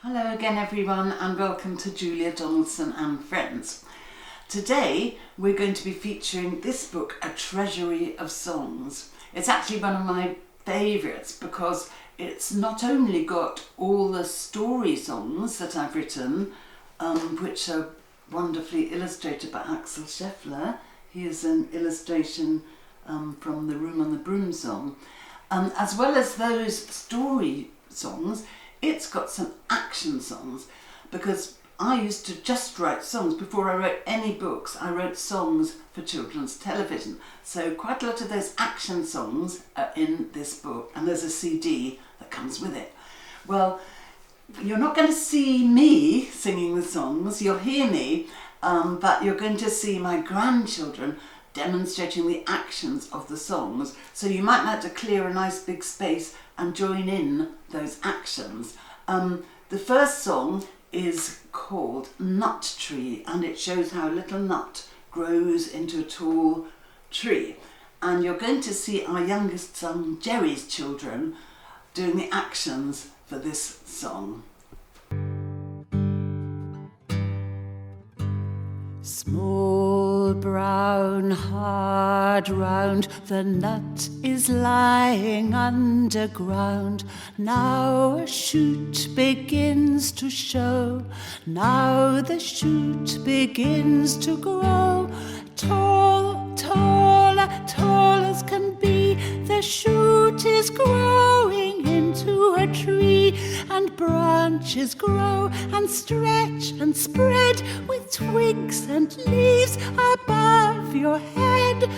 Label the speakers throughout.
Speaker 1: Hello again everyone, and welcome to Julia Donaldson and Friends. Today we're going to be featuring this book, A Treasury of Songs. It's actually one of my favourites because it's not only got all the story songs that I've written, which are wonderfully illustrated by Axel Scheffler. He is an illustration from the Room on the Broom song. As well as those story songs, it's got some action songs, because I used to just write songs. Before I wrote any books, I wrote songs for children's television. So quite a lot of those action songs are in this book, and there's a CD that comes with it. Well, you're not going to see me singing the songs, you'll hear me, but you're going to see my grandchildren demonstrating the actions of the songs. So you might like to clear a nice big space and join in those actions. The first song is called Nut Tree, and it shows how a little nut grows into a tall tree. And you're going to see our youngest son Jerry's children doing the actions for this song.
Speaker 2: Small, brown, hard, round, the nut is lying underground. Now a shoot begins to show, now the shoot begins to grow. Tall, taller, tall as can be, the shoot is growing into a tree, and branches grow and stretch and spread with twigs and leaves above your head.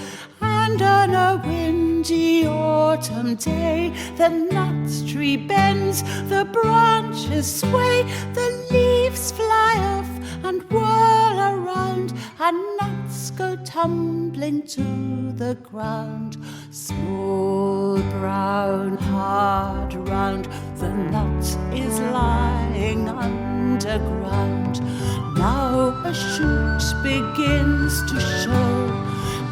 Speaker 2: And on a windy autumn day, the nut tree bends, the branches sway, the leaves fly off and whirl around, and nuts go tumbling to the ground. Small, brown, hard, round, the nut is lying underground. Now a shoot begins to show,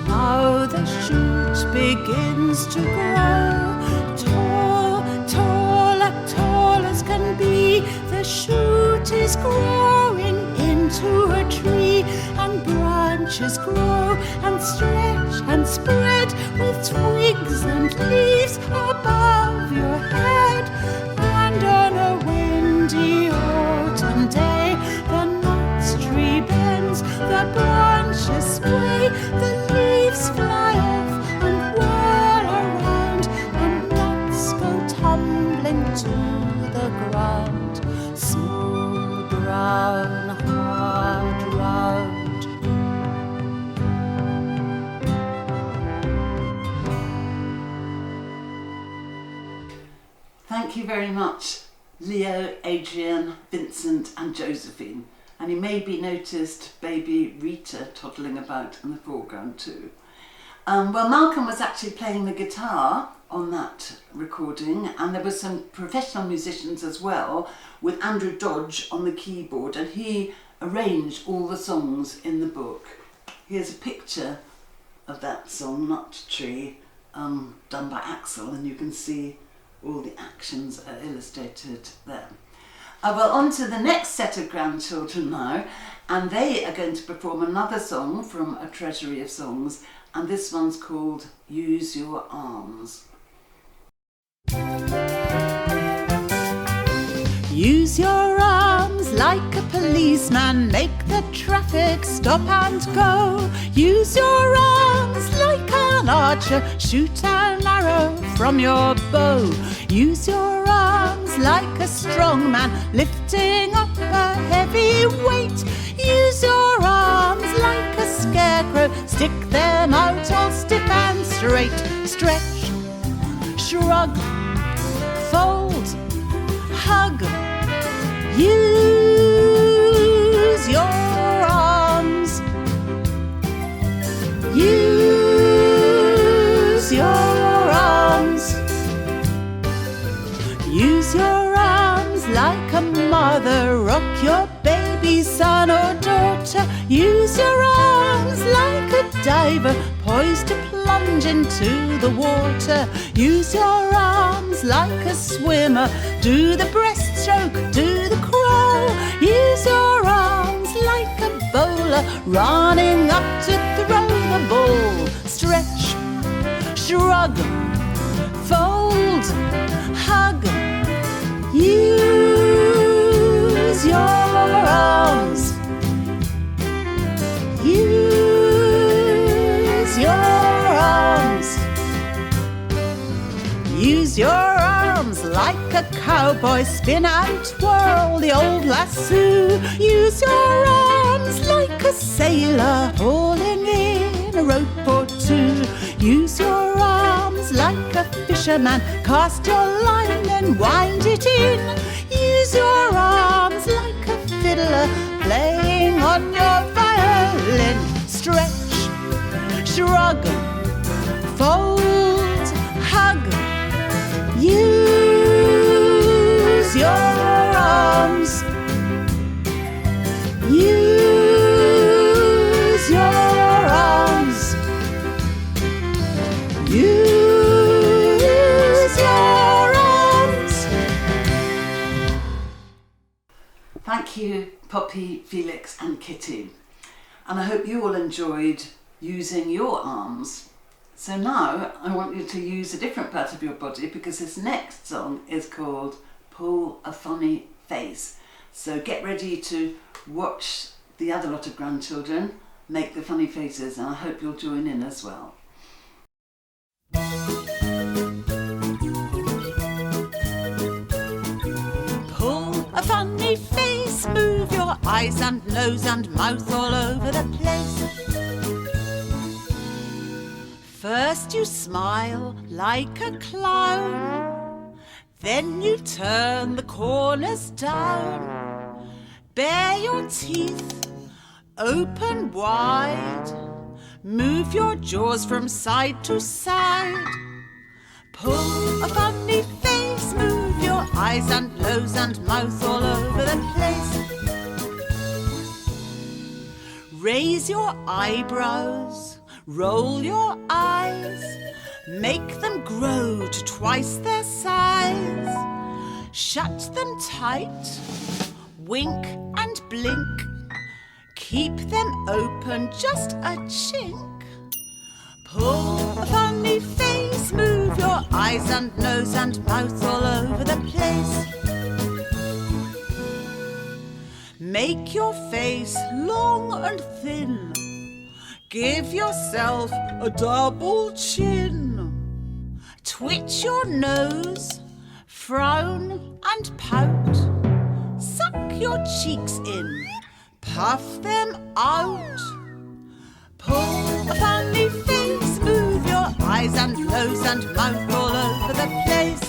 Speaker 2: now the shoot begins to grow. Tall, taller, tall as can be, the shoot is growing into a tree, and branches grow and stretch and spread with twigs and leaves above your head. And on a windy autumn day, the nut tree bends, the branches sway, the leaves fly off and whirl around, and nuts go tumbling to the ground. Small, brown, hard, round.
Speaker 1: Thank you very much, Leo, Adrian, Vincent and Josephine. And you maybe noticed baby Rita toddling about in the foreground too. Well, Malcolm was actually playing the guitar on that recording, and there were some professional musicians as well, with Andrew Dodge on the keyboard, and he arranged all the songs in the book. Here's a picture of that song, Nut Tree, done by Axel, and you can see all the actions are illustrated there. Well, on to the next set of grandchildren now, and they are going to perform another song from A Treasury of Songs, and this one's called Use Your Arms.
Speaker 2: Use your arms like a policeman, make the traffic stop and go. Use your arms like an archer, shoot an arrow from your bow. Use your arms like a strong man, lifting up a heavy weight. Use your arms like a scarecrow, stick them out all stiff and straight. Stretch, shrug, fold, hug. Use your arms. Use your arms. Use your arms like a mother, rock your baby son or daughter. Use your arms like a diver, poised to plunge plunge into the water. Use your arms like a swimmer. Do the breaststroke, do the crawl. Use your arms like a bowler, running up to throw the ball. Stretch, shrug, fold, hug. Use your arms. Use your arms. Use your arms like a cowboy. Spin and twirl the old lasso. Use your arms like a sailor, hauling in a rope or two. Use your arms like a fisherman. Cast your line and wind it in. Use your arms like a fiddler, playing on your violin. Stretch, shrug, fold, hug. Use your arms. Use your arms. Use your arms.
Speaker 1: Thank you, Poppy, Felix and Kitty. And I hope you all enjoyed using your arms. So now I want you to use a different part of your body, because this next song is called Pull a Funny Face. So get ready to watch the other lot of grandchildren make the funny faces, and I hope you'll join in as well.
Speaker 2: Pull a funny face, move your eyes and nose and mouth all over the place. First you smile like a clown, then you turn the corners down. Bare your teeth, open wide, move your jaws from side to side. Pull a funny face, move your eyes and nose and mouth all over the place. Raise your eyebrows, roll your eyes, make them grow to twice their size. Shut them tight, wink and blink, keep them open just a chink. Pull a funny face, move your eyes and nose and mouth all over the place. Make your face long and thin, give yourself a double chin. Twitch your nose, frown and pout. Suck your cheeks in, puff them out. Pull a funny face, move your eyes and nose and mouth all over the place.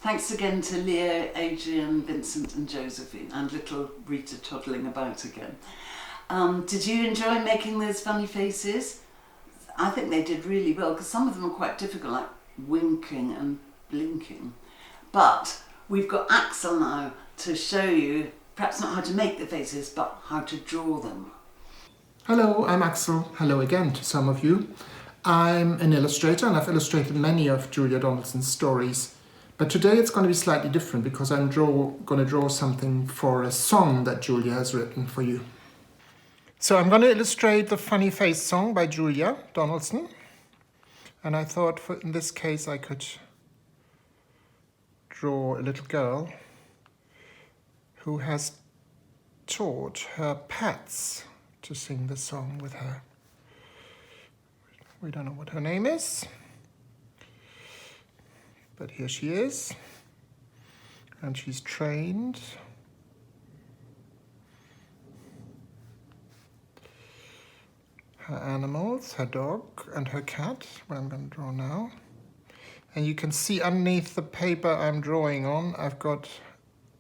Speaker 1: Thanks again to Leo, Adrian, Vincent and Josephine, and little Rita toddling about again. Did you enjoy making those funny faces? I think they did really well, because some of them are quite difficult, like winking and blinking. But we've got Axel now to show you, perhaps not how to make the faces, but how to draw them.
Speaker 3: Hello, I'm Axel. Hello again to some of you. I'm an illustrator and I've illustrated many of Julia Donaldson's stories. But today it's going to be slightly different, because I'm going to draw something for a song that Julia has written for you. So I'm going to illustrate the Funny Face song by Julia Donaldson. And I thought in this case I could draw a little girl who has taught her pets to sing the song with her. We don't know what her name is, but here she is, and she's trained. Her animals, her dog and her cat, what I'm going to draw now. And you can see underneath the paper I'm drawing on, I've got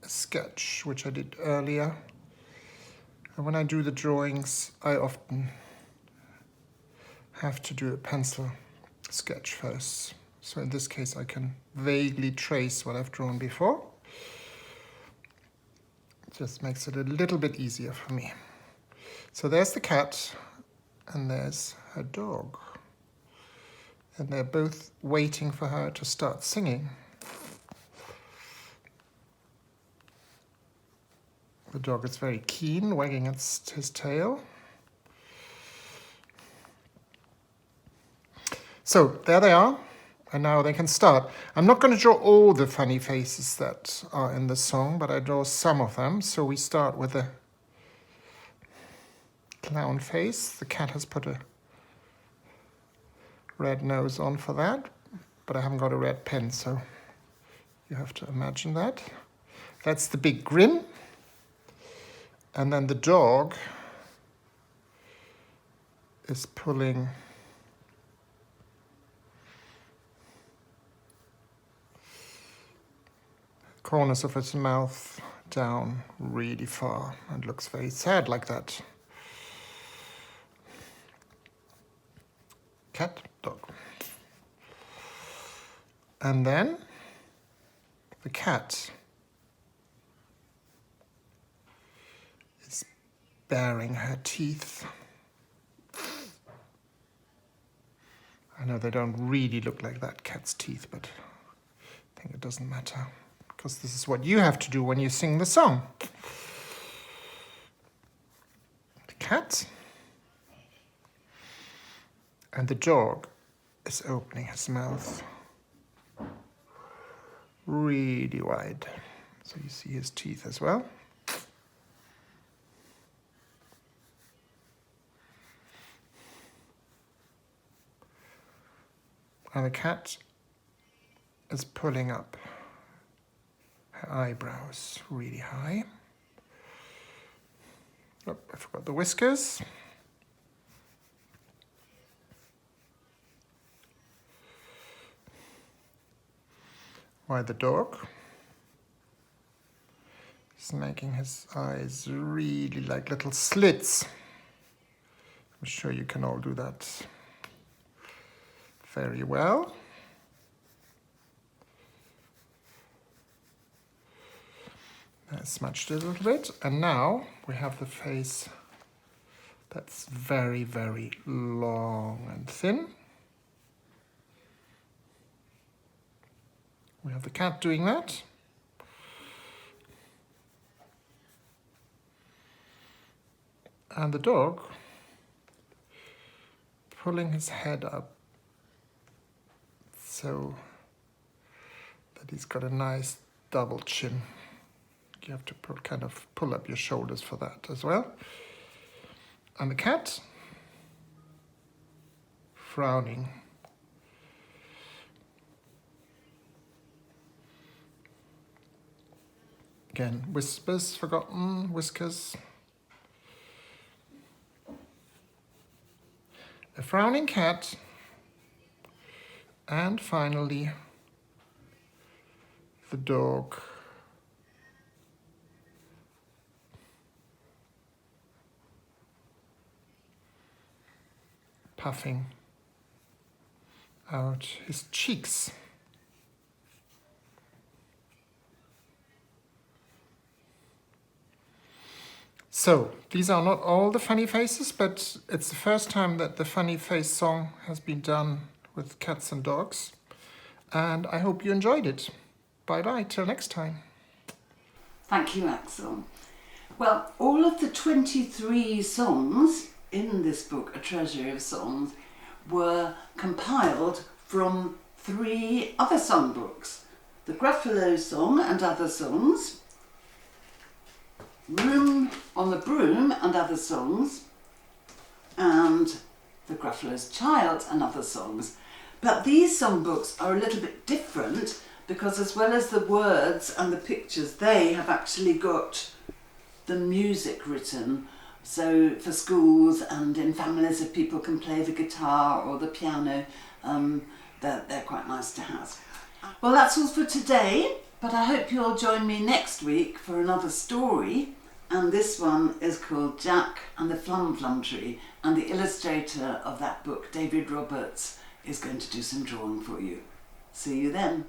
Speaker 3: a sketch which I did earlier. And when I do the drawings, I often have to do a pencil sketch first. So in this case, I can vaguely trace what I've drawn before. It just makes it a little bit easier for me. So there's the cat, and there's her dog. And they're both waiting for her to start singing. The dog is very keen, wagging his tail. So there they are, and now they can start. I'm not going to draw all the funny faces that are in the song, but I draw some of them. So we start with the clown face. The cat has put a red nose on for that, but I haven't got a red pen, so you have to imagine that. That's the big grin. And then the dog is pulling corners of its mouth down really far and looks very sad like that. Cat, dog. And then the cat is baring her teeth. I know they don't really look like that cat's teeth, but I think it doesn't matter, because this is what you have to do when you sing the song. The cat and the dog is opening his mouth really wide, so you see his teeth as well. And the cat is pulling up her eyebrows really high. Oh, I forgot the whiskers. While the dog is making his eyes really like little slits. I'm sure you can all do that very well. I smudged it a little bit, and now we have the face that's very, very long and thin. We have the cat doing that. And the dog pulling his head up so that he's got a nice double chin. You have to kind of pull up your shoulders for that as well. And the cat frowning. Again, whiskers, forgotten, whiskers. A frowning cat. And finally, the dog puffing out his cheeks. So, these are not all the funny faces, but it's the first time that the funny face song has been done with cats and dogs. And I hope you enjoyed it. Bye-bye, till next time.
Speaker 1: Thank you, Axel. Well, all of the 23 songs in this book, A Treasury of Songs, were compiled from 3 other songbooks. The Gruffalo song and other songs, Room on the Broom and other songs, and the Gruffalo's Child and other songs. But these songbooks are a little bit different because, as well as the words and the pictures, they have actually got the music written. So for schools and in families, if people can play the guitar or the piano, they're quite nice to have. Well, that's all for today, but I hope you'll join me next week for another story. And this one is called Jack and the Flum Flum Tree, and the illustrator of that book, David Roberts, is going to do some drawing for you. See you then.